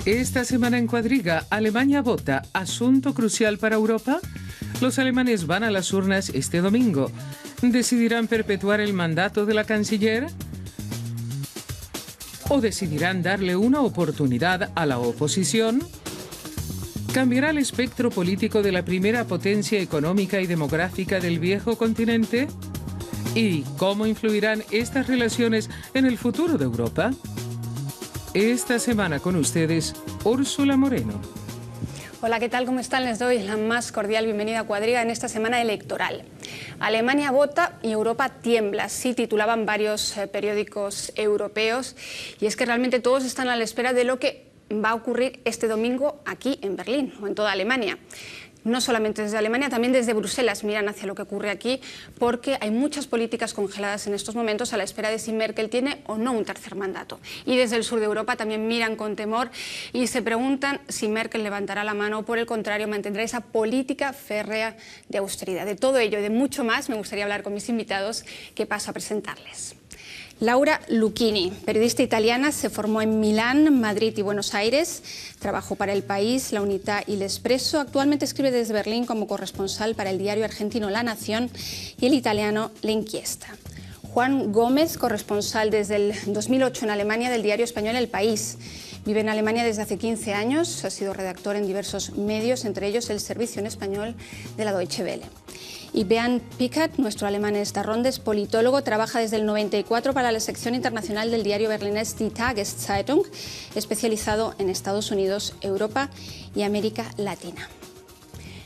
Esta semana en Cuadriga, Alemania vota. ¿Asunto crucial para Europa? Los alemanes van a las urnas este domingo. ¿Decidirán perpetuar el mandato de la canciller? ¿O decidirán darle una oportunidad a la oposición? ¿Cambiará el espectro político de la primera potencia económica y demográfica del viejo continente? ¿Y cómo influirán estas relaciones en el futuro de Europa? Esta semana con ustedes, Úrsula Moreno. Hola, ¿qué tal? ¿Cómo están? Les doy la más cordial bienvenida a Cuadriga en esta semana electoral. Alemania vota y Europa tiembla, así titulaban varios periódicos europeos. Y es que realmente todos están a la espera de lo que va a ocurrir este domingo aquí en Berlín o en toda Alemania. No solamente desde Alemania, también desde Bruselas miran hacia lo que ocurre aquí, porque hay muchas políticas congeladas en estos momentos a la espera de si Merkel tiene o no un tercer mandato. Y desde el sur de Europa también miran con temor y se preguntan si Merkel levantará la mano o, por el contrario, mantendrá esa política férrea de austeridad. De todo ello y de mucho más me gustaría hablar con mis invitados, que paso a presentarles. Laura Lucchini, periodista italiana, se formó en Milán, Madrid y Buenos Aires. Trabajó para El País, La Unità y L'Espresso. Actualmente escribe desde Berlín como corresponsal para el diario argentino La Nación y el italiano La Inquiesta. Juan Gómez, corresponsal desde el 2008 en Alemania del diario español El País. Vive en Alemania desde hace 15 años, ha sido redactor en diversos medios, entre ellos el servicio en español de la Deutsche Welle. Y Bernd Pickert, nuestro alemán en esta ronda, es politólogo, trabaja desde el 94 para la sección internacional del diario berlinés Die Tageszeitung, especializado en Estados Unidos, Europa y América Latina.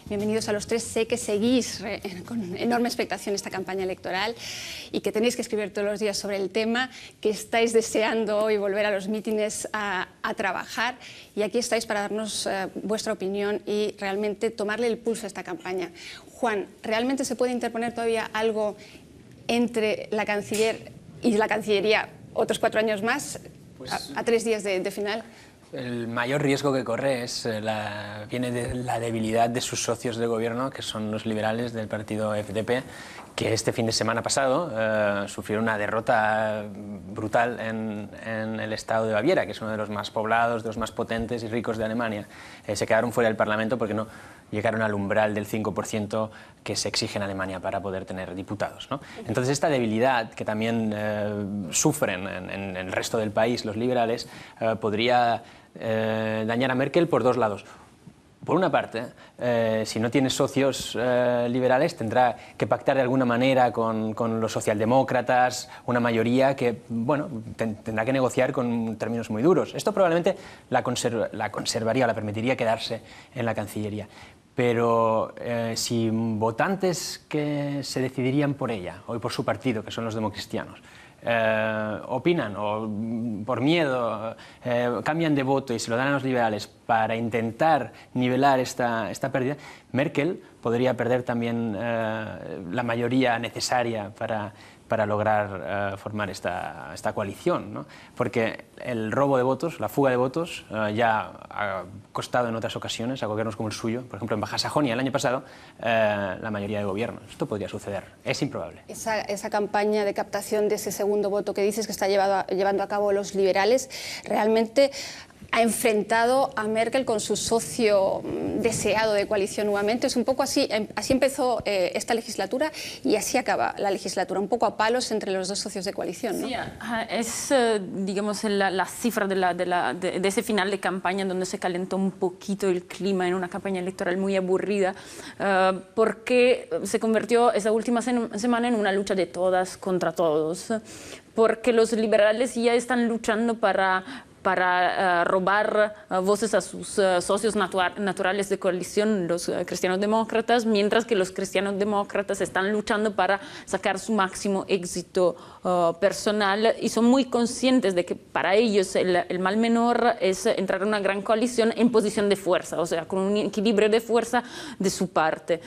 Bienvenidos a los tres. Sé que seguís con enorme expectación esta campaña electoral y que tenéis que escribir todos los días sobre el tema, que estáis deseando hoy volver a los mítines a trabajar, y aquí estáis para darnos vuestra opinión y realmente tomarle el pulso a esta campaña. Juan, ¿realmente se puede interponer todavía algo entre la canciller y la Cancillería otros 4 años más, pues, a 3 días de final? El mayor riesgo que corre viene de la debilidad de sus socios de gobierno, que son los liberales del partido FDP, que este fin de semana pasado sufrieron una derrota brutal en el estado de Baviera, que es uno de los más poblados, de los más potentes y ricos de Alemania. Se quedaron fuera del Parlamento porque no llegaron al umbral del 5% que se exige en Alemania para poder tener diputados, ¿no? Entonces, esta debilidad que también sufren en el resto del país los liberales podría dañar a Merkel por 2 lados. Por una parte, si no tiene socios liberales, tendrá que pactar de alguna manera con los socialdemócratas, una mayoría que, bueno, tendrá que negociar con términos muy duros. Esto probablemente la conservaría o la permitiría quedarse en la Cancillería. Pero si votantes que se decidirían por ella o por su partido, que son los democristianos, opinan o por miedo cambian de voto y se lo dan a los liberales para intentar nivelar esta pérdida, Merkel podría perder también la mayoría necesaria para lograr formar esta coalición, ¿no? Porque el robo de votos, la fuga de votos, ya ha costado en otras ocasiones a gobiernos como el suyo. Por ejemplo, en Baja Sajonia el año pasado, la mayoría de gobierno. Esto podría suceder, es improbable. Esa campaña de captación de ese segundo voto que dices que está llevando a cabo los liberales, realmente ha enfrentado a Merkel con su socio deseado de coalición nuevamente. Es un poco así, empezó esta legislatura y así acaba la legislatura, un poco a palos entre los dos socios de coalición, ¿no? Sí, es, digamos, la cifra de ese final de campaña donde se calentó un poquito el clima en una campaña electoral muy aburrida, porque se convirtió esa última semana en una lucha de todas contra todos, porque los liberales ya están luchando para robar voces a sus socios naturales de coalición, los cristianos demócratas, mientras que los cristianos demócratas están luchando para sacar su máximo éxito personal, y son muy conscientes de que para ellos el mal menor es entrar en una gran coalición en posición de fuerza, o sea, con un equilibrio de fuerza de su parte.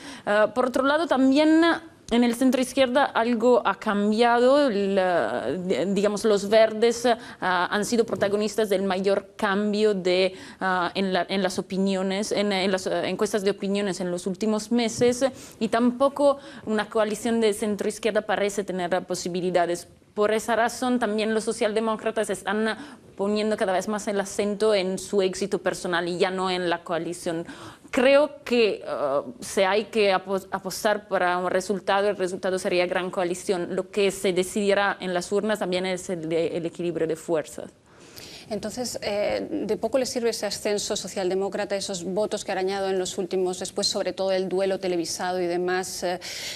Por otro lado, también en el centro izquierda algo ha cambiado, digamos, los verdes han sido protagonistas del mayor cambio en las opiniones, en las encuestas de opiniones en los últimos meses, y tampoco una coalición de centro izquierda parece tener posibilidades por esa razón también los socialdemócratas están poniendo cada vez más el acento en su éxito personal y ya no en la coalición. Creo que si hay que apostar para un resultado, el resultado sería gran coalición. Lo que se decidirá en las urnas también es el equilibrio de fuerzas. Entonces, de poco le sirve ese ascenso socialdemócrata, esos votos que ha arañado en los últimos, después sobre todo el duelo televisado y demás,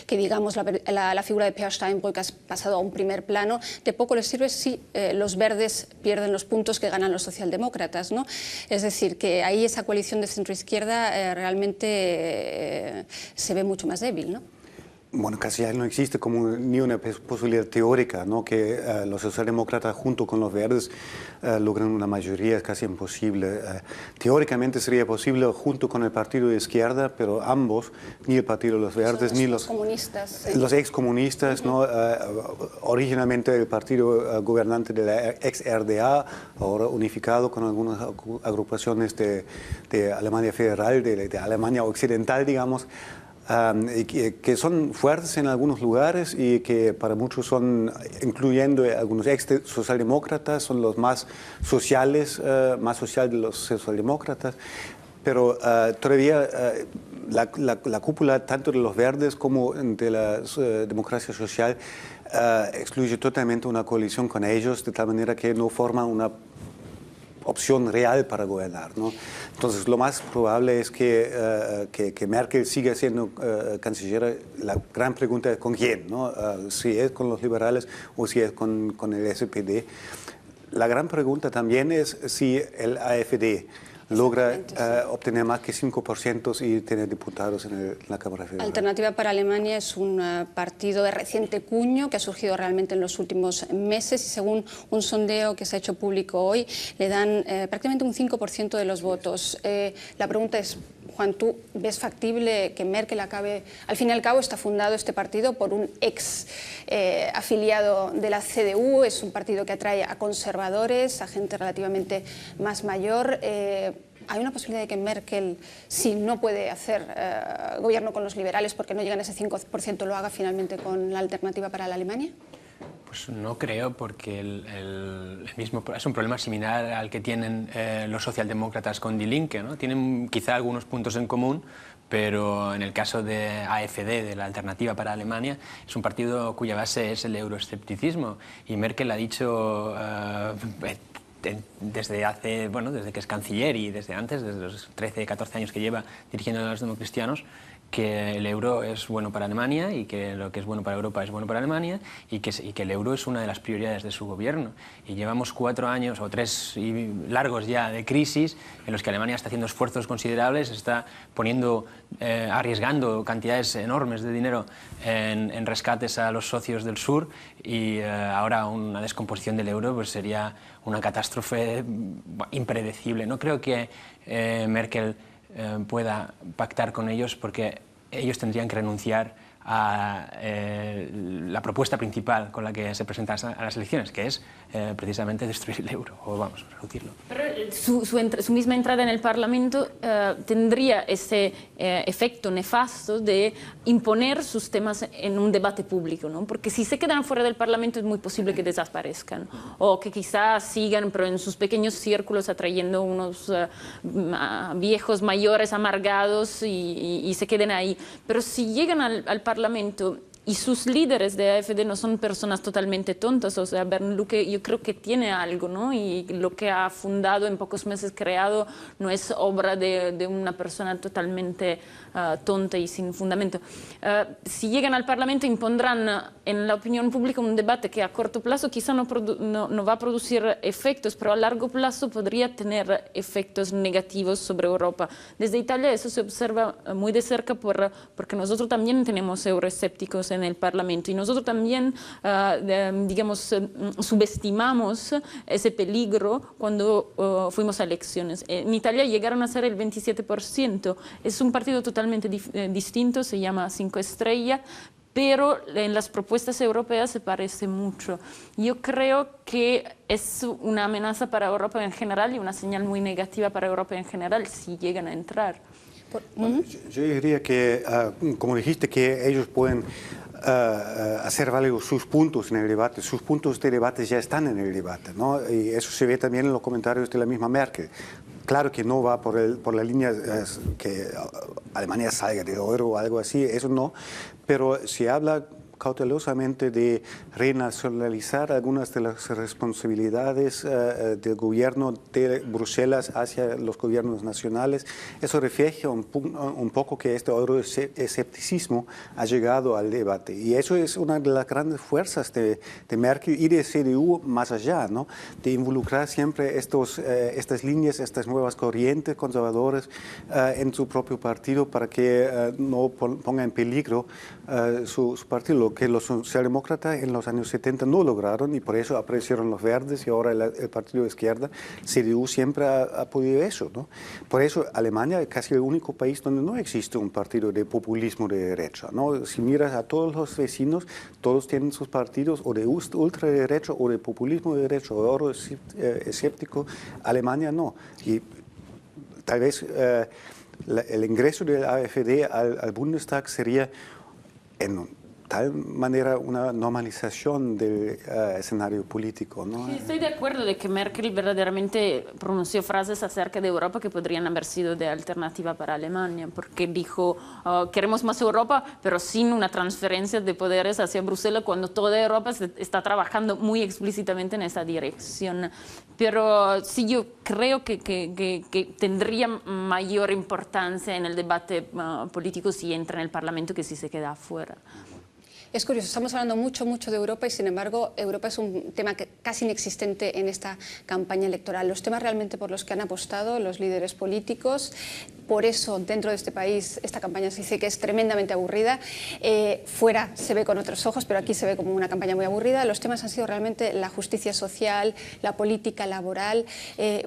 que digamos la figura de Peer Steinbrück ha pasado a un primer plano. De poco le sirve si los verdes pierden los puntos que ganan los socialdemócratas, ¿no? Es decir, que ahí esa coalición de centro-izquierda realmente se ve mucho más débil, ¿no? Bueno, casi ya no existe como ni una posibilidad teórica, ¿no? Que los socialdemócratas junto con los verdes logren una mayoría, es casi imposible. Teóricamente sería posible junto con el partido de izquierda, pero ambos, ni el partido de los verdes, ni los comunistas, los excomunistas, ¿no? Originalmente el partido gobernante de la ex-RDA, ahora unificado con algunas agrupaciones de Alemania Federal, de Alemania Occidental, digamos, que son fuertes en algunos lugares y que para muchos son, incluyendo algunos ex-socialdemócratas, son los más sociales, más social de los socialdemócratas, pero todavía la cúpula tanto de los verdes como de la democracia social excluye totalmente una coalición con ellos, de tal manera que no forma una opción real para gobernar, ¿no? Entonces, lo más probable es que Merkel siga siendo canciller. La gran pregunta es con quién, ¿no? Si es con los liberales o si es con el SPD. La gran pregunta también es si el AfD logra obtener más que 5% y tener diputados en la Cámara Federal. Alternativa para Alemania es un partido de reciente cuño que ha surgido realmente en los últimos meses y según un sondeo que se ha hecho público hoy le dan prácticamente un 5% de los votos. La pregunta es, Juan, ¿tú ves factible que Merkel acabe, al fin y al cabo está fundado este partido por un ex afiliado de la CDU, es un partido que atrae a conservadores, a gente relativamente más mayor? ¿Hay una posibilidad de que Merkel, si no puede hacer gobierno con los liberales porque no llegan a ese 5%, lo haga finalmente con la Alternativa para la Alemania? Pues no creo, porque el mismo, es un problema similar al que tienen los socialdemócratas con Die Linke, ¿no? Tienen quizá algunos puntos en común, pero en el caso de AfD, de la Alternativa para Alemania, es un partido cuya base es el euroescepticismo, y Merkel ha dicho desde que es canciller y desde antes, desde los 13, 14 años que lleva dirigiendo a los democristianos, que el euro es bueno para Alemania y que lo que es bueno para Europa es bueno para Alemania y que el euro es una de las prioridades de su gobierno. Y llevamos 4 años o 3 largos ya de crisis en los que Alemania está haciendo esfuerzos considerables, está arriesgando cantidades enormes de dinero en rescates a los socios del sur, y ahora una descomposición del euro pues sería una catástrofe impredecible. No creo que Merkel pueda pactar con ellos, porque ellos tendrían que renunciar a la propuesta principal con la que se presentan a las elecciones, que es precisamente destruir el euro, o vamos, reducirlo. Pero su misma entrada en el Parlamento tendría ese efecto nefasto de imponer sus temas en un debate público, ¿no? Porque si se quedan fuera del Parlamento es muy posible que desaparezcan, o que quizás sigan, pero en sus pequeños círculos, atrayendo unos viejos mayores amargados y se queden ahí. Pero si llegan al Parlamento y sus líderes de AfD no son personas totalmente tontas, o sea, Bernd Lucke yo creo que tiene algo, ¿no? Y lo que ha fundado, en pocos meses creado, no es obra de una persona totalmente tonta y sin fundamento. Si llegan al Parlamento impondrán en la opinión pública un debate que a corto plazo quizá no va a producir efectos, pero a largo plazo podría tener efectos negativos sobre Europa. Desde Italia eso se observa muy de cerca porque nosotros también tenemos euroescépticos en el Parlamento y nosotros también, digamos, subestimamos ese peligro cuando fuimos a elecciones. En Italia llegaron a ser el 27%. Es un partido totalmente distinto, se llama Cinco Estrellas, pero en las propuestas europeas se parece mucho. Yo creo que es una amenaza para Europa en general y una señal muy negativa para Europa en general si llegan a entrar. Bueno, yo diría que, como dijiste, que ellos pueden hacer valer sus puntos en el debate. Sus puntos de debate ya están en el debate, ¿no? Y eso se ve también en los comentarios de la misma Merkel. Claro que no va por la línea que Alemania salga del euro o algo así, eso no, pero se habla cautelosamente de renacionalizar algunas de las responsabilidades del gobierno de Bruselas hacia los gobiernos nacionales. Eso refleja un poco que este euroescepticismo ha llegado al debate. Y eso es una de las grandes fuerzas de Merkel y de CDU más allá, ¿no? De involucrar siempre estas líneas, estas nuevas corrientes conservadoras en su propio partido para que no ponga en peligro su partido, que los socialdemócratas en los años 70 no lograron y por eso aparecieron los verdes y ahora el partido de izquierda, CDU siempre ha apoyado eso, ¿no? Por eso Alemania es casi el único país donde no existe un partido de populismo de derecha, ¿no? Si miras a todos los vecinos, todos tienen sus partidos o de ultraderecha o de populismo de derecha o euroescéptico, Alemania no. Y tal vez el ingreso del AfD al Bundestag sería en tal manera una normalización del escenario político, ¿no? Sí, estoy de acuerdo de que Merkel verdaderamente pronunció frases acerca de Europa que podrían haber sido de alternativa para Alemania, porque dijo, queremos más Europa, pero sin una transferencia de poderes hacia Bruselas, cuando toda Europa está trabajando muy explícitamente en esa dirección. Pero sí, yo creo que tendría mayor importancia en el debate político si entra en el Parlamento que si se queda afuera. Es curioso, estamos hablando mucho de Europa y sin embargo Europa es un tema casi inexistente en esta campaña electoral. Los temas realmente por los que han apostado los líderes políticos, por eso dentro de este país esta campaña se dice que es tremendamente aburrida. Fuera se ve con otros ojos, pero aquí se ve como una campaña muy aburrida. Los temas han sido realmente la justicia social, la política laboral.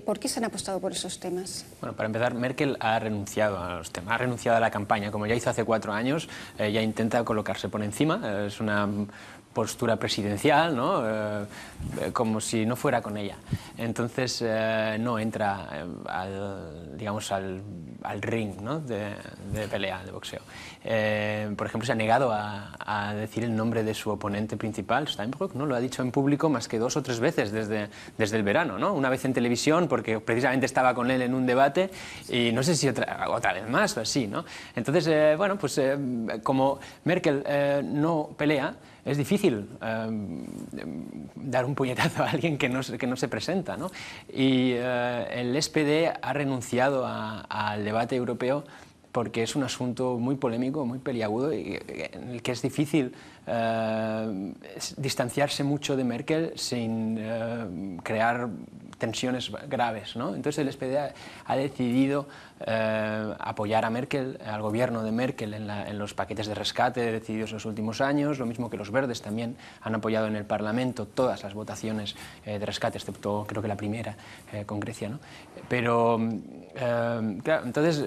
¿Por qué se han apostado por esos temas? Bueno, para empezar, Merkel ha renunciado a los temas, ha renunciado a la campaña, como ya hizo hace 4 años, ya intenta colocarse por encima. Es una postura presidencial, ¿no? Como si no fuera con ella. Entonces no entra al ring, ¿no? de pelea, de boxeo. Por ejemplo, se ha negado a decir el nombre de su oponente principal, Steinbrück, ¿no? Lo ha dicho en público más que 2 o 3 veces desde el verano, ¿no? Una vez en televisión, porque precisamente estaba con él en un debate, y no sé si otra vez más o así, ¿no? Entonces, bueno, pues como Merkel no pelea, es difícil dar un puñetazo a alguien que no se presenta, ¿no? Y el SPD ha renunciado al debate europeo porque es un asunto muy polémico, muy peliagudo y en el que es difícil distanciarse mucho de Merkel sin crear tensiones graves, ¿no? Entonces el SPD ha decidido apoyar a Merkel, al gobierno de Merkel en los paquetes de rescate decididos en los últimos años, lo mismo que los verdes también han apoyado en el Parlamento todas las votaciones de rescate, excepto creo que la primera con Grecia, ¿no? Pero claro, entonces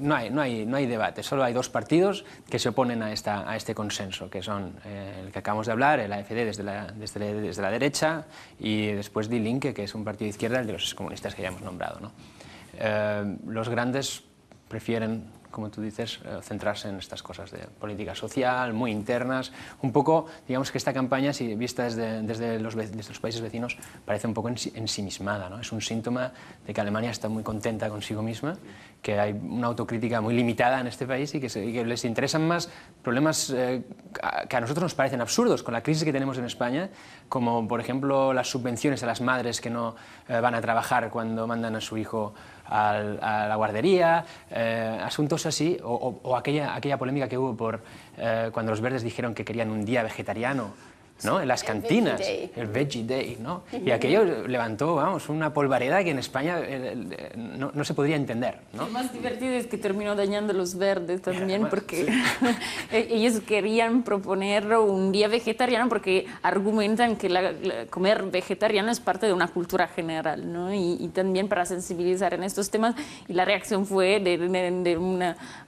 no hay debate, solo hay 2 partidos que se oponen a este consenso, que son el que acabamos de hablar, el AfD desde la derecha y después Die Linke, que es un partido de izquierda, el de los comunistas que ya hemos nombrado, ¿no? Los grandes prefieren, como tú dices, centrarse en estas cosas de política social, muy internas. Un poco, digamos que esta campaña, si vista desde los países vecinos, parece un poco ensimismada, ¿no? Es un síntoma de que Alemania está muy contenta consigo misma, que hay una autocrítica muy limitada en este país y que les interesan más problemas que a nosotros nos parecen absurdos, con la crisis que tenemos en España, como por ejemplo las subvenciones a las madres que no van a trabajar cuando mandan a su hijo a la guardería, asuntos así, o aquella polémica que hubo cuando los verdes dijeron que querían un día vegetariano, ¿no? En las cantinas, el Veggie Day, ¿no? Y aquello levantó, vamos, una polvareda que en España no se podría entender, ¿no? Lo más divertido es que terminó dañando a los verdes también, bueno, porque sí. ellos querían proponer un día vegetariano porque argumentan que comer vegetariano es parte de una cultura general, ¿no? Y también para sensibilizar en estos temas, y la reacción fue de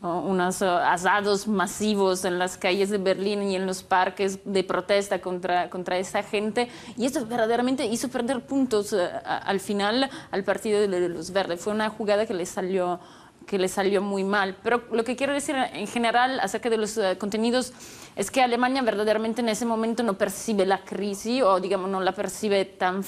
unos asados masivos en las calles de Berlín y en los parques de protesta contra esa gente, y esto verdaderamente hizo perder puntos al final al partido de los verdes. Fue una jugada que les salió que le salió muy mal. Pero lo que quiero decir en general acerca de los contenidos es que Alemania verdaderamente en ese momento no percibe la crisis, o digamos no la percibe tan...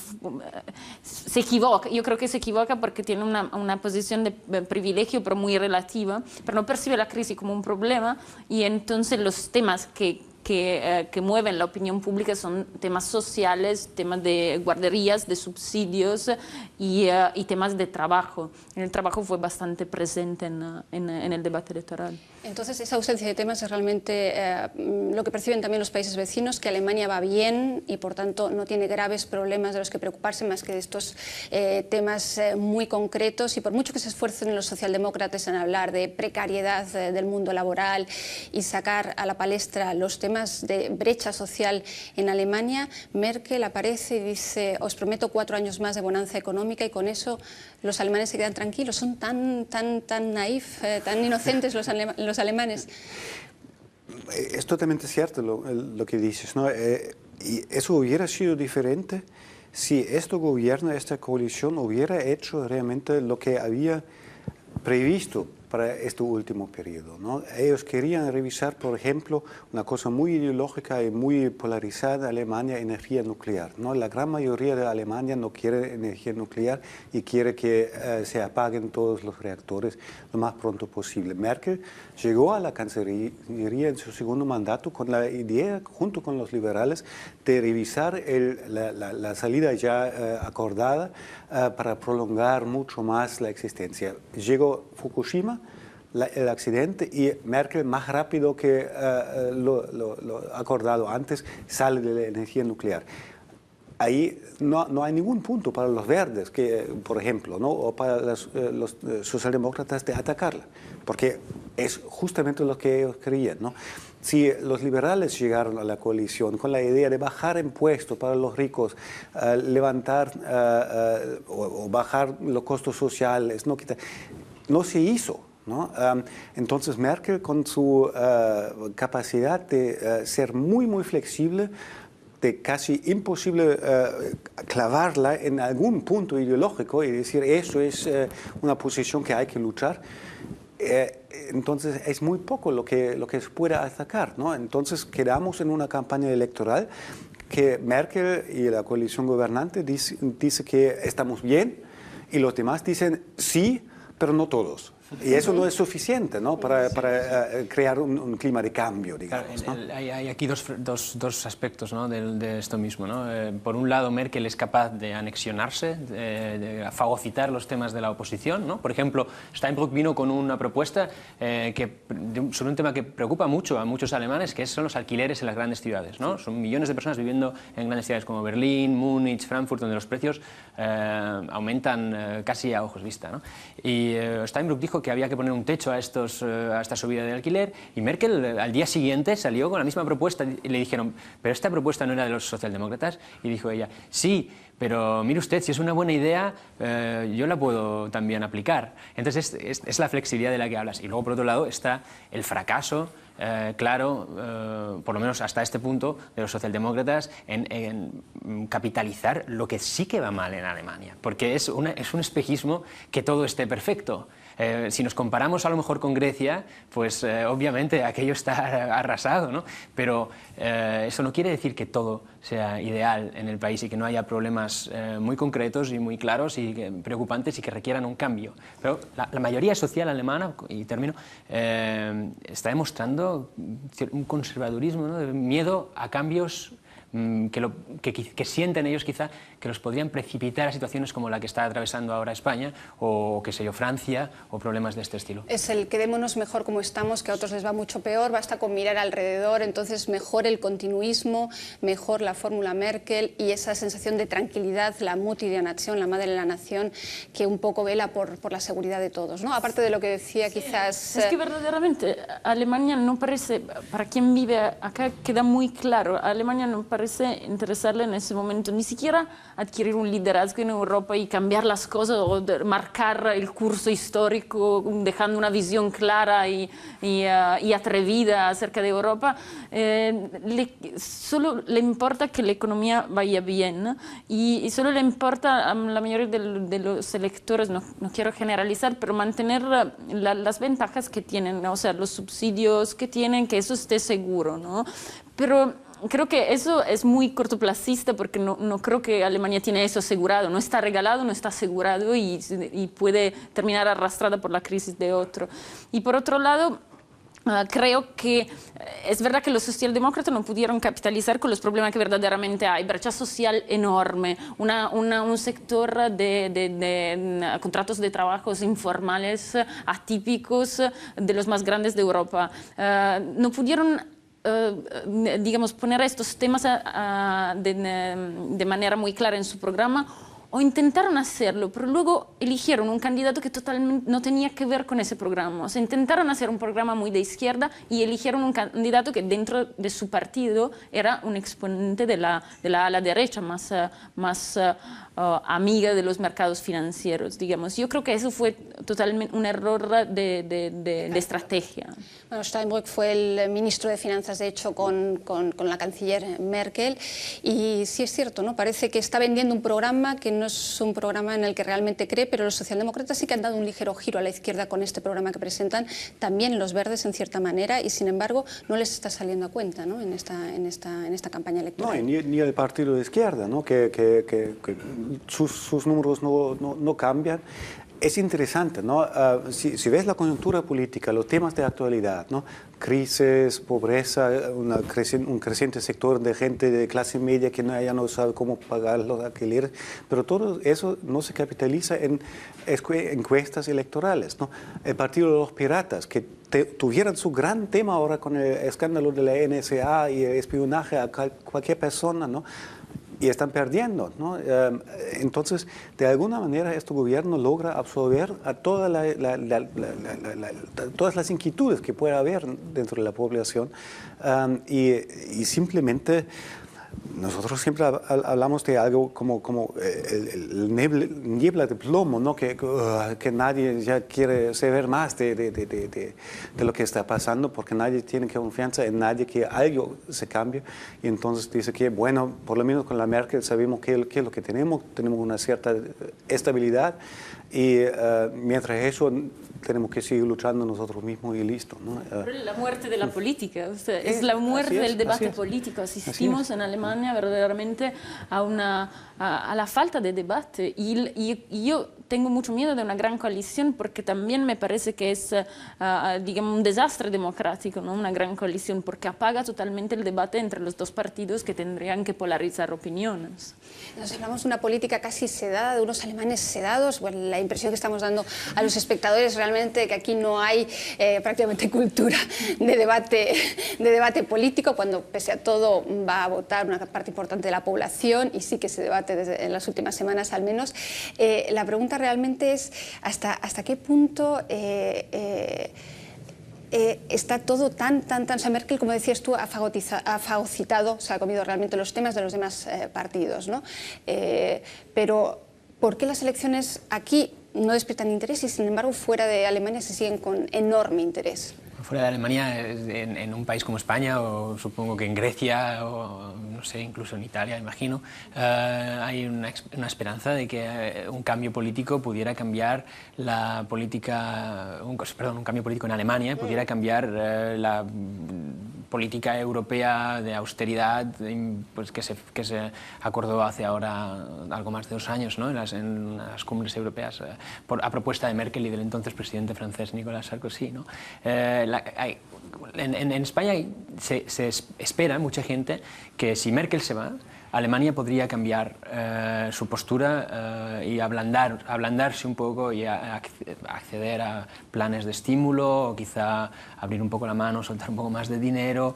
se equivoca, yo creo que se equivoca porque tiene una posición de privilegio pero muy relativa, pero no percibe la crisis como un problema, y entonces los temas que mueven la opinión pública son temas sociales, temas de guarderías, de subsidios y temas de trabajo. El trabajo fue bastante presente en el debate electoral. Entonces, esa ausencia de temas es realmente lo que perciben también los países vecinos, que Alemania va bien y, por tanto, no tiene graves problemas de los que preocuparse más que de estos temas muy concretos, y por mucho que se esfuercen los socialdemócratas en hablar de precariedad del mundo laboral y sacar a la palestra los temas de brecha social en Alemania, Merkel aparece y dice: os prometo 4 años más de bonanza económica, y con eso los alemanes se quedan tranquilos. Son tan naif, tan inocentes los alemanes. Es totalmente cierto lo que dices, ¿no? Y eso hubiera sido diferente si este gobierno, esta coalición, hubiera hecho realmente lo que había previsto para este último periodo, ¿no? Ellos querían revisar, por ejemplo, una cosa muy ideológica y muy polarizada: Alemania, energía nuclear, ¿no? La gran mayoría de Alemania no quiere energía nuclear y quiere que se apaguen todos los reactores lo más pronto posible. Merkel llegó a la Cancillería en su segundo mandato con la idea, junto con los liberales, de revisar la salida ya acordada para prolongar mucho más la existencia. Llegó Fukushima, el accidente, y Merkel, más rápido que lo acordado antes, sale de la energía nuclear. Ahí no hay ningún punto para los verdes, por ejemplo, ¿no? O para los socialdemócratas de atacarla, porque es justamente lo que ellos querían, ¿no? Si los liberales llegaron a la coalición con la idea de bajar impuestos para los ricos, levantar o bajar los costos sociales, no se hizo, ¿no? Entonces Merkel, con su capacidad de ser muy flexible, de casi imposible clavarla en algún punto ideológico y decir eso es una posición que hay que luchar, entonces es muy poco lo que se puede atacar, ¿no? Entonces quedamos en una campaña electoral que Merkel y la coalición gobernante dice que estamos bien, y los demás dicen sí, pero no todos. Y eso no es suficiente, ¿no? para crear un clima de cambio, digamos, ¿no? Hay aquí dos aspectos, ¿no? de esto mismo, ¿no? Por un lado, Merkel es capaz de anexionarse, de fagocitar los temas de la oposición, ¿no? Por ejemplo, Steinbrück vino con una propuesta sobre un tema que preocupa mucho a muchos alemanes, que son los alquileres en las grandes ciudades, ¿no? Son millones de personas viviendo en grandes ciudades como Berlín, Múnich, Frankfurt, donde los precios aumentan casi a ojos vista, ¿no? Y Steinbrück dijo que había que poner un techo a esta subida de alquiler, y Merkel al día siguiente salió con la misma propuesta y le dijeron: ¿pero esta propuesta no era de los socialdemócratas? Y dijo ella: sí, pero mire usted, si es una buena idea, yo la puedo también aplicar. Entonces es la flexibilidad de la que hablas. Y luego, por otro lado, está el fracaso claro, por lo menos hasta este punto, de los socialdemócratas en capitalizar lo que sí que va mal en Alemania, porque es un espejismo que todo esté perfecto. Si nos comparamos a lo mejor con Grecia, pues obviamente aquello está arrasado, ¿no? Pero eso no quiere decir que todo sea ideal en el país y que no haya problemas muy concretos y muy claros y preocupantes y que requieran un cambio. Pero la mayoría social alemana, y termino, está demostrando un conservadurismo, ¿no? De miedo a cambios que sienten ellos quizá que los podrían precipitar a situaciones como la que está atravesando ahora España o, qué sé yo, Francia, o problemas de este estilo. Es el quedémonos mejor como estamos, que a otros les va mucho peor, basta con mirar alrededor, entonces mejor el continuismo, mejor la fórmula Merkel y esa sensación de tranquilidad, la Mutti der Nation, la madre de la nación, que un poco vela por la seguridad de todos, ¿no? Aparte de lo que decía quizás... Es que verdaderamente Alemania no parece, para quien vive acá queda muy claro, Alemania no parece parece interesarle en ese momento ni siquiera adquirir un liderazgo en Europa y cambiar las cosas o marcar el curso histórico dejando una visión clara y atrevida acerca de Europa. Solo le importa que la economía vaya bien y solo le importa a la mayoría de los electores, no quiero generalizar, pero mantener las ventajas que tienen, ¿no? O sea, los subsidios que tienen, que eso esté seguro, ¿no? Pero creo que eso es muy cortoplacista porque no creo que Alemania tiene eso asegurado, no está regalado, no está asegurado y puede terminar arrastrada por la crisis de otro. Y por otro lado, creo que es verdad que los socialdemócratas no pudieron capitalizar con los problemas que verdaderamente hay. Brecha social enorme, un sector de contratos de trabajos informales atípicos de los más grandes de Europa. No pudieron digamos, poner estos temas de manera muy clara en su programa, o intentaron hacerlo, pero luego eligieron un candidato que totalmente no tenía que ver con ese programa. O sea, intentaron hacer un programa muy de izquierda y eligieron un candidato que dentro de su partido era un exponente de la ala derecha, más amiga de los mercados financieros, digamos. Yo creo que eso fue totalmente un error de estrategia. Bueno, Steinbrück fue el ministro de Finanzas, de hecho, con la canciller Merkel, y sí es cierto, ¿no? Parece que está vendiendo un programa que no es un programa en el que realmente cree, pero los socialdemócratas sí que han dado un ligero giro a la izquierda con este programa que presentan, también los verdes en cierta manera, y sin embargo no les está saliendo a cuenta, ¿no? en esta campaña electoral. No, ni el partido de izquierda, ¿no? que sus números no cambian. Es interesante, ¿no? Si ves la coyuntura política, los temas de actualidad, ¿no? Crisis, pobreza, un creciente sector de gente de clase media que ya no sabe cómo pagar los alquileres, pero todo eso no se capitaliza en encuestas electorales, ¿no? El partido de los piratas, que tuvieran su gran tema ahora con el escándalo de la NSA y el espionaje a cualquier persona, ¿no? Y están perdiendo, ¿no? Entonces, de alguna manera, este gobierno logra absorber a todas las inquietudes que pueda haber dentro de la población y simplemente nosotros siempre hablamos de algo como el niebla de plomo, ¿no? que nadie ya quiere saber más de lo que está pasando porque nadie tiene confianza en nadie que algo se cambie. Y entonces dice que, bueno, por lo menos con la Merkel sabemos qué es lo que tenemos una cierta estabilidad y mientras eso tenemos que seguir luchando nosotros mismos y listo, ¿no? La muerte de la política, o sea, es la muerte del debate político. Asistimos en Alemania verdaderamente a la falta de debate y yo tengo mucho miedo de una gran coalición porque también me parece que es digamos, un desastre democrático, ¿no? Una gran coalición porque apaga totalmente el debate entre los dos partidos que tendrían que polarizar opiniones. Nos hablamos de una política casi sedada, de unos alemanes sedados. Bueno, la impresión que estamos dando a los espectadores realmente que aquí no hay prácticamente cultura de debate político, cuando pese a todo va a votar una parte importante de la población y sí que se debate en las últimas semanas al menos. La pregunta realmente es hasta qué punto está todo tan... O sea, Merkel, como decías tú, ha fagocitado, se ha comido realmente los temas de los demás partidos, ¿no? Pero ¿por qué las elecciones aquí no despiertan interés y, sin embargo, fuera de Alemania se siguen con enorme interés? Fuera de Alemania, en un país como España, o supongo que en Grecia, o no sé, incluso en Italia, imagino, hay una esperanza de que un cambio político pudiera cambiar la política, un cambio político en Alemania pudiera cambiar la política europea de austeridad pues, que se acordó hace ahora algo más de 2 años, ¿no? en las cumbres europeas a propuesta de Merkel y del entonces presidente francés Nicolas Sarkozy, ¿no? En España se espera mucha gente que si Merkel se va, Alemania podría cambiar su postura y ablandarse un poco y acceder a planes de estímulo o quizá abrir un poco la mano, soltar un poco más de dinero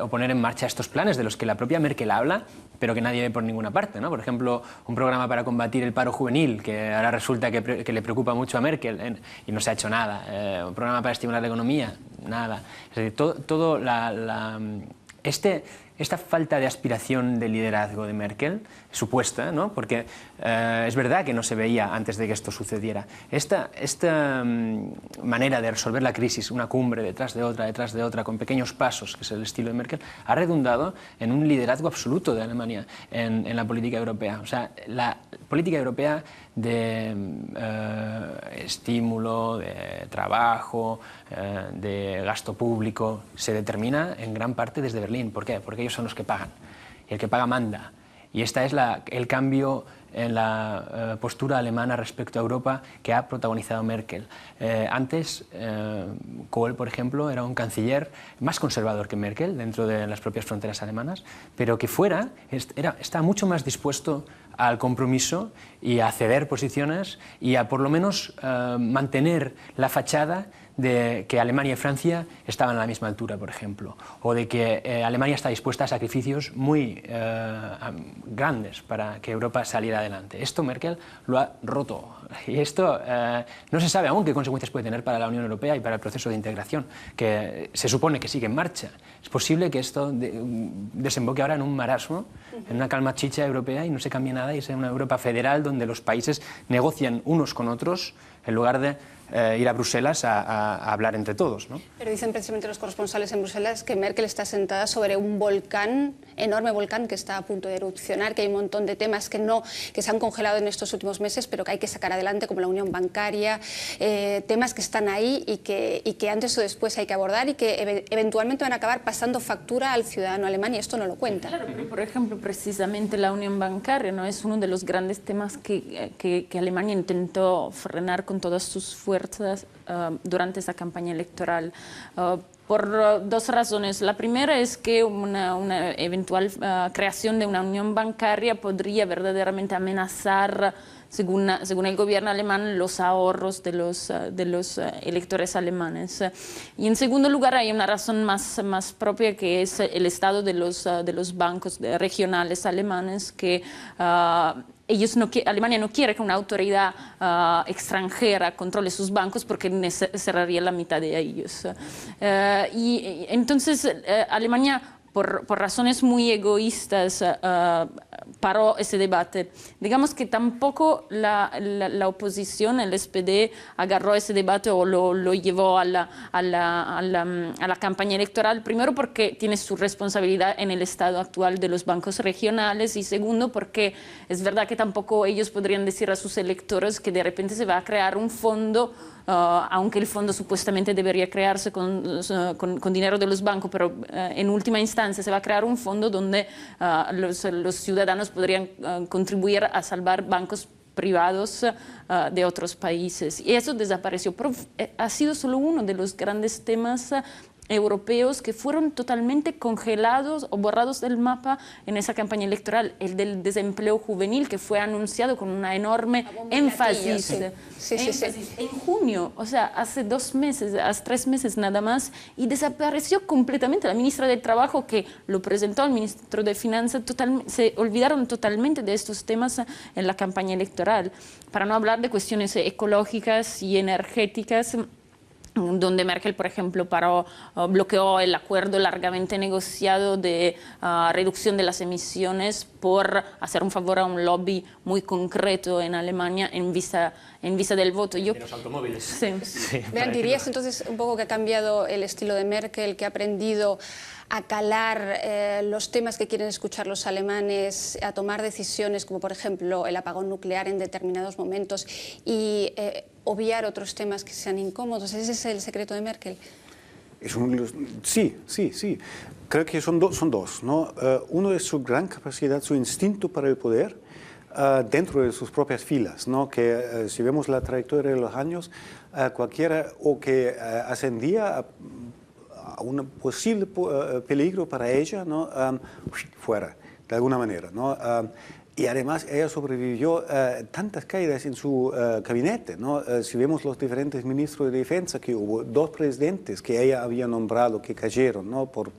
o poner en marcha estos planes de los que la propia Merkel habla pero que nadie ve por ninguna parte, ¿no? Por ejemplo, un programa para combatir el paro juvenil que ahora resulta que le preocupa mucho a Merkel y no se ha hecho nada. Un programa para estimular la economía, nada. Es decir, esta falta de aspiración de liderazgo de Merkel, supuesta, ¿no? Porque es verdad que no se veía antes de que esto sucediera. Esta manera de resolver la crisis, una cumbre detrás de otra, con pequeños pasos, que es el estilo de Merkel, ha redundado en un liderazgo absoluto de Alemania en la política europea. O sea, la política europea de estímulo, de trabajo, de gasto público, se determina en gran parte desde Berlín. ¿Por qué? Porque ellos son los que pagan. Y el que paga manda. Y este es el cambio en la postura alemana respecto a Europa que ha protagonizado Merkel. Antes, Kohl, por ejemplo, era un canciller más conservador que Merkel dentro de las propias fronteras alemanas, pero que está mucho más dispuesto al compromiso y a ceder posiciones y a por lo menos mantener la fachada de que Alemania y Francia estaban a la misma altura, por ejemplo, o de que Alemania está dispuesta a sacrificios muy grandes para que Europa saliera adelante. Esto Merkel lo ha roto y esto no se sabe aún qué consecuencias puede tener para la Unión Europea y para el proceso de integración, que se supone que sigue en marcha. Es posible que esto desemboque ahora en un marasmo, en una calma chicha europea y no se cambie nada y sea una Europa federal donde los países negocian unos con otros en lugar de ir a Bruselas a hablar entre todos, ¿no? Pero dicen precisamente los corresponsales en Bruselas que Merkel está sentada sobre un volcán, enorme volcán que está a punto de erupcionar, que hay un montón de temas que se han congelado en estos últimos meses, pero que hay que sacar adelante, como la unión bancaria, temas que están ahí y que antes o después hay que abordar y que eventualmente van a acabar pasando factura al ciudadano alemán, y esto no lo cuenta. Claro, por ejemplo, precisamente la unión bancaria, ¿no? Es uno de los grandes temas que Alemania intentó frenar con todas sus fuerzas durante esa campaña electoral, por dos razones. La primera es que una eventual creación de una unión bancaria podría verdaderamente amenazar, según el gobierno alemán, los ahorros de los electores alemanes. Y en segundo lugar hay una razón más propia, que es el estado de los bancos regionales alemanes, que Alemania no quiere que una autoridad extranjera controle sus bancos porque cerraría la mitad de ellos. Y entonces Alemania, por razones muy egoístas, paró ese debate. Digamos que tampoco la oposición, el SPD, agarró ese debate o lo llevó a la campaña electoral, primero porque tiene su responsabilidad en el estado actual de los bancos regionales, y segundo porque es verdad que tampoco ellos podrían decir a sus electores que de repente se va a crear un fondo, aunque el fondo supuestamente debería crearse con dinero de los bancos, pero en última instancia se va a crear un fondo donde los ciudadanos podrían contribuir a salvar bancos privados de otros países. Y eso desapareció. Pero ha sido solo uno de los grandes temas europeos que fueron totalmente congelados o borrados del mapa en esa campaña electoral, el del desempleo juvenil, que fue anunciado con una enorme énfasis en junio, o sea, hace 2 meses, hace 3 meses nada más, y desapareció completamente. La ministra del Trabajo, que lo presentó al ministro de Finanzas, se olvidaron totalmente de estos temas en la campaña electoral, para no hablar de cuestiones ecológicas y energéticas, donde Merkel, por ejemplo, bloqueó el acuerdo largamente negociado de reducción de las emisiones por hacer un favor a un lobby muy concreto en Alemania en vista del voto. De los automóviles. Sí. Sí, Vean, dirías entonces un poco que ha cambiado el estilo de Merkel, que ha aprendido a calar los temas que quieren escuchar los alemanes, a tomar decisiones como por ejemplo el apagón nuclear en determinados momentos y obviar otros temas que sean incómodos. ¿Ese es el secreto de Merkel? Sí. Creo que son dos, ¿no? Uno es su gran capacidad, su instinto para el poder dentro de sus propias filas, ¿no? Que si vemos la trayectoria de los años, cualquiera o que ascendía a un posible peligro para ella, ¿no? Fuera, de alguna manera, ¿no? Y además ella sobrevivió tantas caídas en su gabinete, ¿no? Si vemos los diferentes ministros de defensa que hubo, 2 presidentes que ella había nombrado que cayeron, ¿no? Por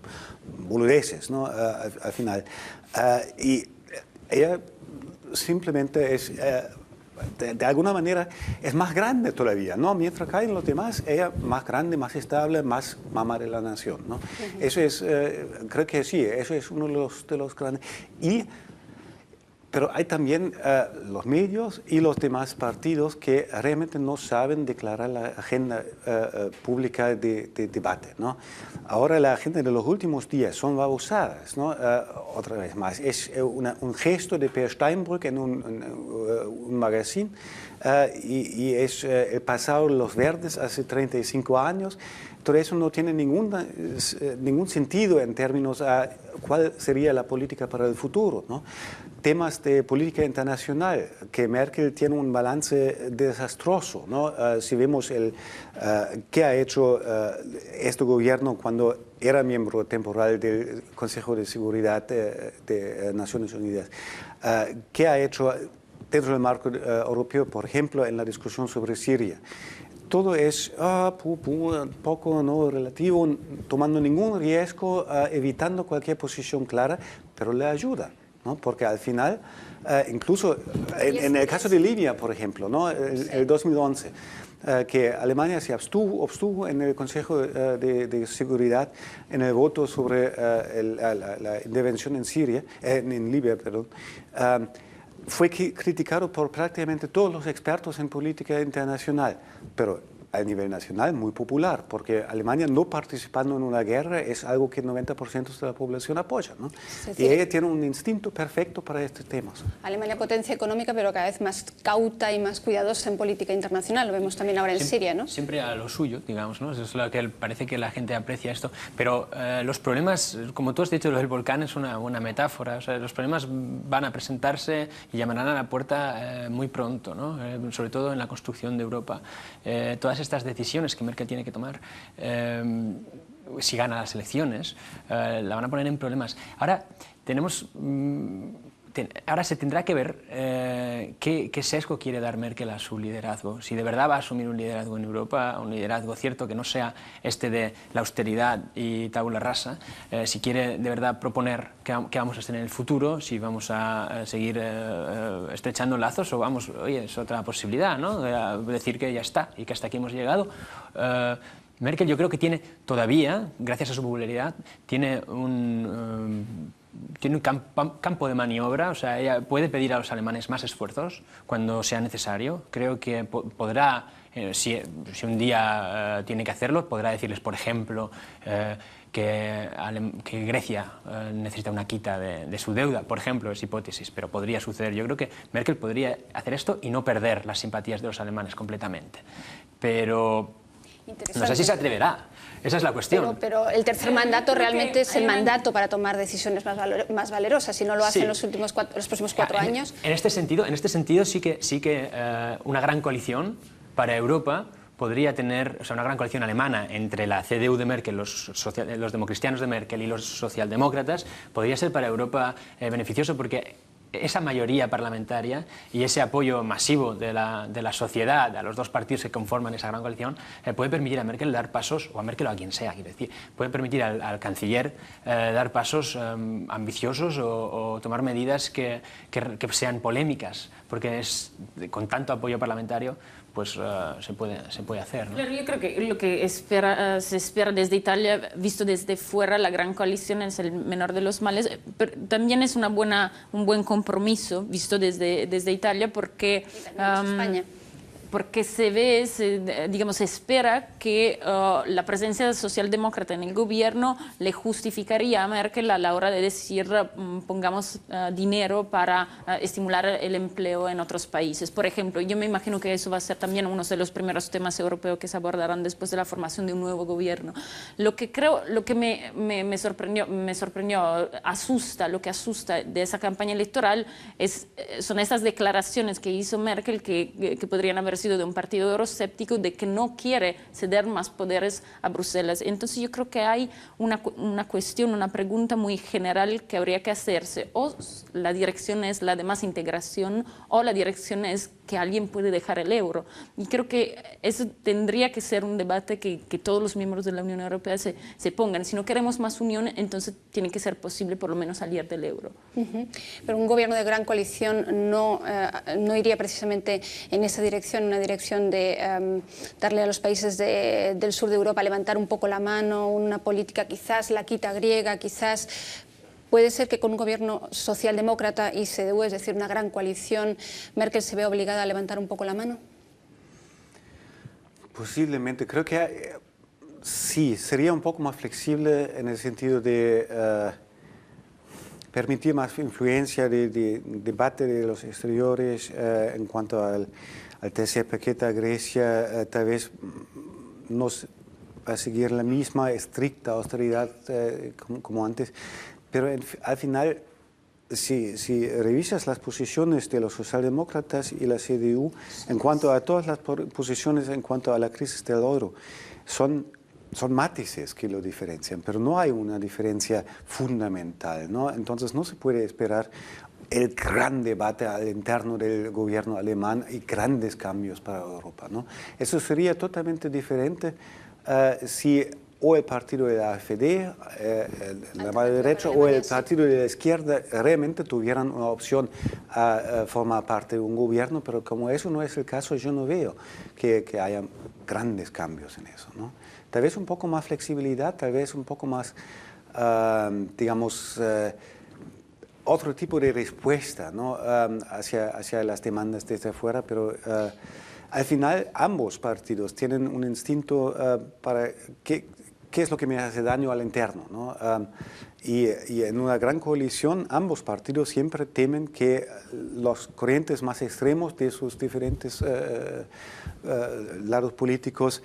boludeces, ¿no? Al final. Y ella simplemente es de alguna manera es más grande todavía, ¿no? Mientras caen los demás, ella más grande, más estable, más mamá de la nación, ¿no? Eso es, creo que sí, eso es uno de los grandes. Pero hay también los medios y los demás partidos que realmente no saben declarar la agenda pública de debate, ¿no? Ahora la agenda de los últimos días son babosadas, ¿no? Otra vez más, es un gesto de Per Steinbrück en un magazine y es el pasado de los verdes hace 35 años. Todo eso no tiene ningún sentido en términos a cuál sería la política para el futuro, ¿no? Temas de política internacional, que Merkel tiene un balance desastroso, ¿no? Si vemos qué ha hecho este gobierno cuando era miembro temporal del Consejo de Seguridad de Naciones Unidas, qué ha hecho dentro del marco europeo, por ejemplo, en la discusión sobre Siria. Todo es un poco no relativo, tomando ningún riesgo, evitando cualquier posición clara, pero le ayuda, ¿no? Porque al final, incluso en el caso de Libia, por ejemplo, ¿no? El 2011, que Alemania se abstuvo en el Consejo de Seguridad en el voto sobre la intervención en Libia, perdón, fue criticado por prácticamente todos los expertos en política internacional, pero a nivel nacional muy popular, porque Alemania no participando en una guerra es algo que el 90% de la población apoya, ¿no? Y ella tiene un instinto perfecto para estos temas. Alemania potencia económica, pero cada vez más cauta y más cuidadosa en política internacional. Lo vemos también ahora en Siria, ¿no? Siempre a lo suyo, digamos, ¿no? Eso es lo que parece que la gente aprecia esto. Pero los problemas, como tú has dicho, lo del volcán es una buena metáfora. O sea, los problemas van a presentarse y llamarán a la puerta muy pronto, ¿no? Sobre todo en la construcción de Europa. Todas estas decisiones que Merkel tiene que tomar, si gana las elecciones, la van a poner en problemas. Ahora ahora se tendrá que ver qué sesgo quiere dar Merkel a su liderazgo. Si de verdad va a asumir un liderazgo en Europa, un liderazgo cierto que no sea este de la austeridad y tabula rasa, si quiere de verdad proponer qué vamos a hacer en el futuro, si vamos a seguir estrechando lazos o vamos, oye, es otra posibilidad, ¿no? Decir que ya está y que hasta aquí hemos llegado. Merkel yo creo que tiene todavía, gracias a su popularidad, tiene un campo de maniobra, o sea, ella puede pedir a los alemanes más esfuerzos cuando sea necesario. Creo que podrá, si un día tiene que hacerlo, podrá decirles, por ejemplo, que Grecia necesita una quita de su deuda, por ejemplo, es hipótesis, pero podría suceder. Yo creo que Merkel podría hacer esto y no perder las simpatías de los alemanes completamente. Pero no sé si se atreverá. Esa es la cuestión. Pero el tercer mandato realmente es el mandato para tomar decisiones más valerosas. Si no lo hace en los próximos 4 años. En este sentido sí que una gran coalición para Europa podría tener, o sea, una gran coalición alemana entre la CDU de Merkel, los democristianos de Merkel y los socialdemócratas, podría ser para Europa beneficioso, porque esa mayoría parlamentaria y ese apoyo masivo de la sociedad a los dos partidos que conforman esa gran coalición puede permitir a Merkel dar pasos, o a Merkel o a quien sea, quiero decir, puede permitir al canciller dar pasos ambiciosos o tomar medidas que sean polémicas, porque con tanto apoyo parlamentario pues se puede hacer, ¿no? Claro, yo creo que lo que se espera desde Italia, visto desde fuera, la gran coalición es el menor de los males, pero también es un buen compromiso visto desde Italia, porque España. Porque se espera que la presencia socialdemócrata en el gobierno le justificaría a Merkel a la hora de decir pongamos dinero para estimular el empleo en otros países. Por ejemplo, yo me imagino que eso va a ser también uno de los primeros temas europeos que se abordarán después de la formación de un nuevo gobierno. Lo que me sorprendió, lo que asusta de esa campaña electoral son esas declaraciones que hizo Merkel que podrían haber sido de un partido euroscéptico, de que no quiere ceder más poderes a Bruselas. Entonces yo creo que hay una cuestión, una pregunta muy general que habría que hacerse. O la dirección es la de más integración, o la dirección es que alguien puede dejar el euro. Y creo que eso tendría que ser un debate que todos los miembros de la Unión Europea se pongan. Si no queremos más unión, entonces tiene que ser posible por lo menos salir del euro. Pero un gobierno de gran coalición no iría precisamente en esa dirección, una dirección de darle a los países del sur de Europa, levantar un poco la mano, una política quizás la quita griega, quizás. ¿Puede ser que con un gobierno socialdemócrata y CDU, es decir, una gran coalición, Merkel se vea obligada a levantar un poco la mano? Posiblemente. Creo que sí, sería un poco más flexible en el sentido de permitir más influencia de debate de los exteriores en cuanto al tercer paquete a Grecia. Tal vez no va a seguir la misma estricta austeridad como antes. Pero al final, si revisas las posiciones de los socialdemócratas y la CDU en cuanto a todas las posiciones en cuanto a la crisis del euro, son matices que lo diferencian, pero no hay una diferencia fundamental, ¿no? Entonces no se puede esperar el gran debate al interno del gobierno alemán y grandes cambios para Europa, ¿no? Eso sería totalmente diferente si o el partido de la AfD, la mano derecha, o el partido de la izquierda realmente tuvieran una opción a formar parte de un gobierno, pero como eso no es el caso, yo no veo que haya grandes cambios en eso, ¿no? Tal vez un poco más flexibilidad, tal vez un poco más, digamos, otro tipo de respuesta, ¿no? hacia las demandas desde afuera, pero al final ambos partidos tienen un instinto para qué es lo que me hace daño al interno, ¿no? Y en una gran coalición ambos partidos siempre temen que los corrientes más extremos de sus diferentes lados políticos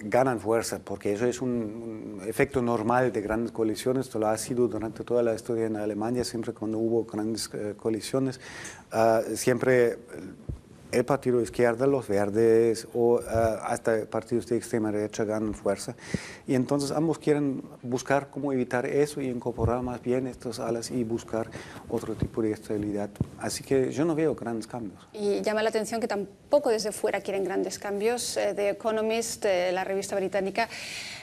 ganan fuerza, porque eso es un efecto normal de grandes coaliciones. Esto lo ha sido durante toda la historia en Alemania, siempre cuando hubo grandes coaliciones, siempre el partido de izquierda, los verdes o hasta partidos de extrema derecha ganan fuerza. Y entonces ambos quieren buscar cómo evitar eso y incorporar más bien estas alas y buscar otro tipo de estabilidad. Así que yo no veo grandes cambios. Y llama la atención que tampoco desde fuera quieren grandes cambios. The Economist, la revista británica,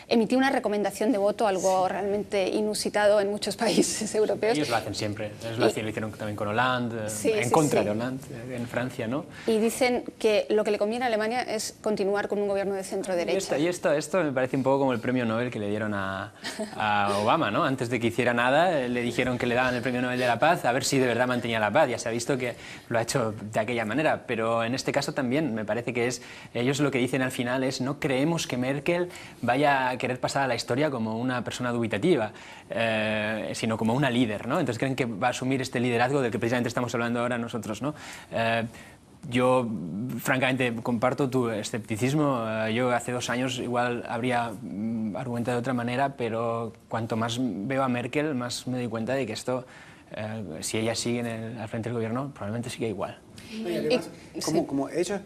emitió una recomendación de voto, algo realmente inusitado en muchos países europeos. Ellos lo hacen siempre, lo hicieron también con Hollande, en contra de Hollande, en Francia, ¿no? Y dicen que lo que le conviene a Alemania es continuar con un gobierno de centro-derecha. Y esto me parece un poco como el premio Nobel que le dieron a Obama, ¿no? Antes de que hiciera nada, le dijeron que le daban el premio Nobel de la Paz, a ver si de verdad mantenía la paz. Ya se ha visto que lo ha hecho de aquella manera, pero en este caso también me parece que ellos lo que dicen al final es: no creemos que Merkel vaya a querer pasar a la historia como una persona dubitativa, sino como una líder, ¿no? Entonces creen que va a asumir este liderazgo del que precisamente estamos hablando ahora nosotros, ¿no? Yo, francamente, comparto tu escepticismo. Yo hace 2 años igual habría argumentado de otra manera, pero cuanto más veo a Merkel, más me doy cuenta de que esto, si ella sigue al frente del gobierno, probablemente siga igual. Y además, como ella,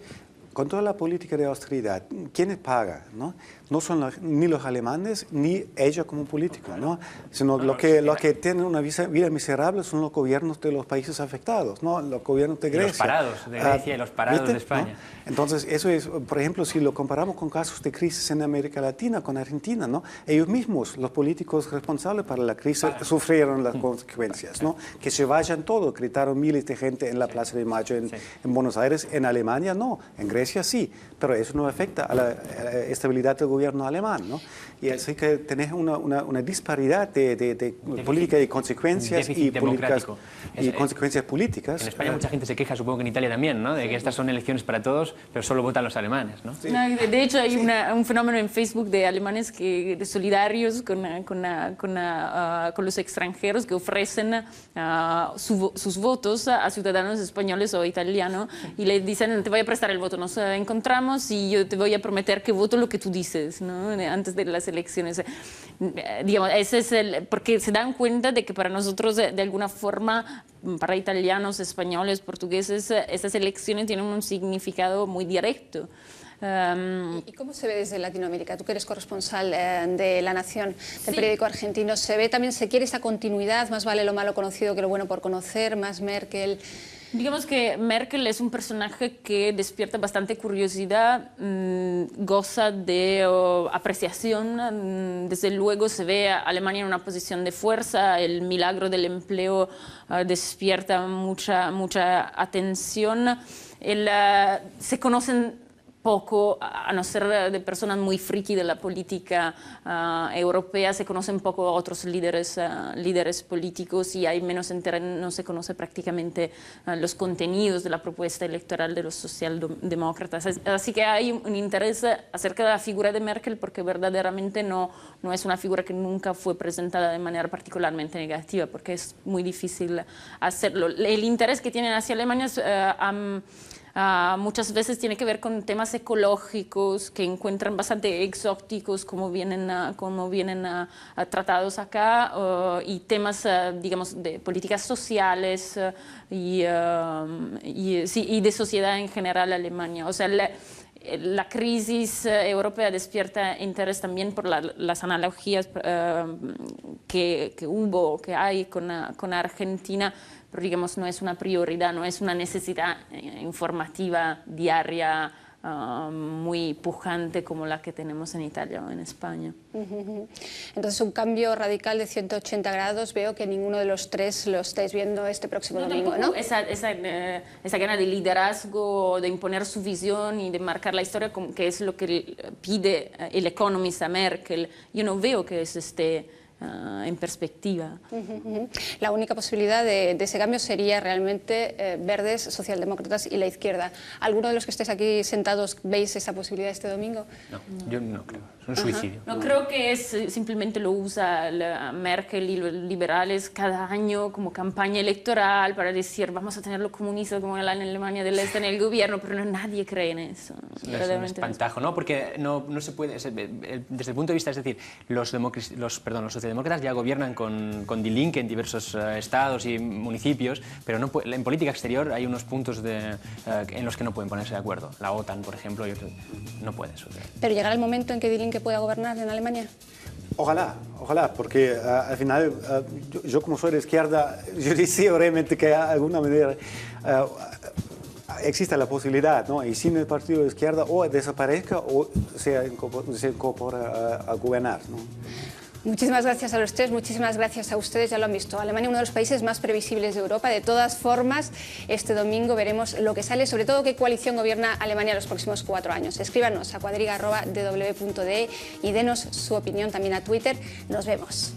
con toda la política de austeridad, ¿quiénes pagan, no? No son ni los alemanes ni ella como política, ¿no? Sino los que tienen una vida miserable son los gobiernos de los países afectados, ¿no? Los gobiernos de Grecia. Y los parados de Grecia y los parados de España. ¿No? Entonces, eso es, por ejemplo, si lo comparamos con casos de crisis en América Latina, con Argentina, ¿no? Ellos mismos, los políticos responsables para la crisis, sufrieron las consecuencias, ¿no? Que se vayan todos, gritaron miles de gente en la Plaza de Mayo en Buenos Aires. En Alemania no, en Grecia sí, pero eso no afecta a la estabilidad del gobierno alemán, ¿no? Y así que tenés una disparidad de política y consecuencias consecuencias políticas. En España mucha gente se queja, supongo que en Italia también, ¿no? De que estas son elecciones para todos, pero solo votan los alemanes, ¿no? Sí. No, de hecho hay un fenómeno en Facebook de alemanes solidarios con los extranjeros que ofrecen sus votos a ciudadanos españoles o italianos y le dicen: te voy a prestar el voto, nos encontramos y yo te voy a prometer que voto lo que tú dices, ¿no? Antes de las elecciones. Digamos, ese es porque se dan cuenta de que para nosotros de alguna forma, para italianos, españoles, portugueses, estas elecciones tienen un significado muy directo. ¿Y cómo se ve desde Latinoamérica? Tú que eres corresponsal de La Nación, del periódico argentino, ¿se ve también, se quiere esta continuidad, más vale lo malo conocido que lo bueno por conocer, más Merkel? Digamos que Merkel es un personaje que despierta bastante curiosidad, goza de apreciación. Desde luego se ve a Alemania en una posición de fuerza, el milagro del empleo despierta mucha atención. Se conocen poco, a no ser de personas muy friki de la política europea, se conocen poco a otros líderes políticos y hay menos interés, no se conoce prácticamente los contenidos de la propuesta electoral de los socialdemócratas. Así que hay un interés acerca de la figura de Merkel porque verdaderamente no es una figura que nunca fue presentada de manera particularmente negativa, porque es muy difícil hacerlo. El interés que tienen hacia Alemania es muchas veces tiene que ver con temas ecológicos que encuentran bastante exóticos como vienen tratados acá y temas, digamos, de políticas sociales y de sociedad en general Alemania. O sea, la crisis europea despierta interés también por las analogías que hubo, que hay con Argentina, pero digamos no es una prioridad, no es una necesidad informativa diaria muy pujante como la que tenemos en Italia o en España. Entonces un cambio radical de 180 grados, veo que ninguno de los tres lo estáis viendo este próximo domingo, ¿no? Esa gana de liderazgo, de imponer su visión y de marcar la historia, que es lo que pide el Economist a Merkel, yo no veo que eso esté en perspectiva. La única posibilidad de ese cambio sería realmente verdes, socialdemócratas y la izquierda. ¿Alguno de los que estéis aquí sentados veis esa posibilidad este domingo? No, yo no creo. Es un suicidio. No creo que simplemente lo usa Merkel y los liberales cada año como campaña electoral para decir vamos a tener los comunistas como en Alemania del Este en el gobierno, pero nadie cree en eso. Es un espantajo, ¿no? Porque no se puede, desde el punto de vista, es decir, los socialdemócratas ya gobiernan con Die Linke en diversos estados y municipios, pero en política exterior hay unos puntos en los que no pueden ponerse de acuerdo. La OTAN, por ejemplo, no puede suceder. ¿Pero llegará el momento en que Die Linke pueda gobernar en Alemania? Ojalá, porque al final yo como soy de izquierda, yo deseo realmente que de alguna manera exista la posibilidad, ¿no? Y sin el partido de izquierda o desaparezca o se incorpora a gobernar, ¿no? Muchísimas gracias a los tres, muchísimas gracias a ustedes, ya lo han visto. Alemania, uno de los países más previsibles de Europa. De todas formas, este domingo veremos lo que sale, sobre todo qué coalición gobierna Alemania los próximos 4 años. Escríbanos a cuadriga@dw.de y denos su opinión también a Twitter. Nos vemos.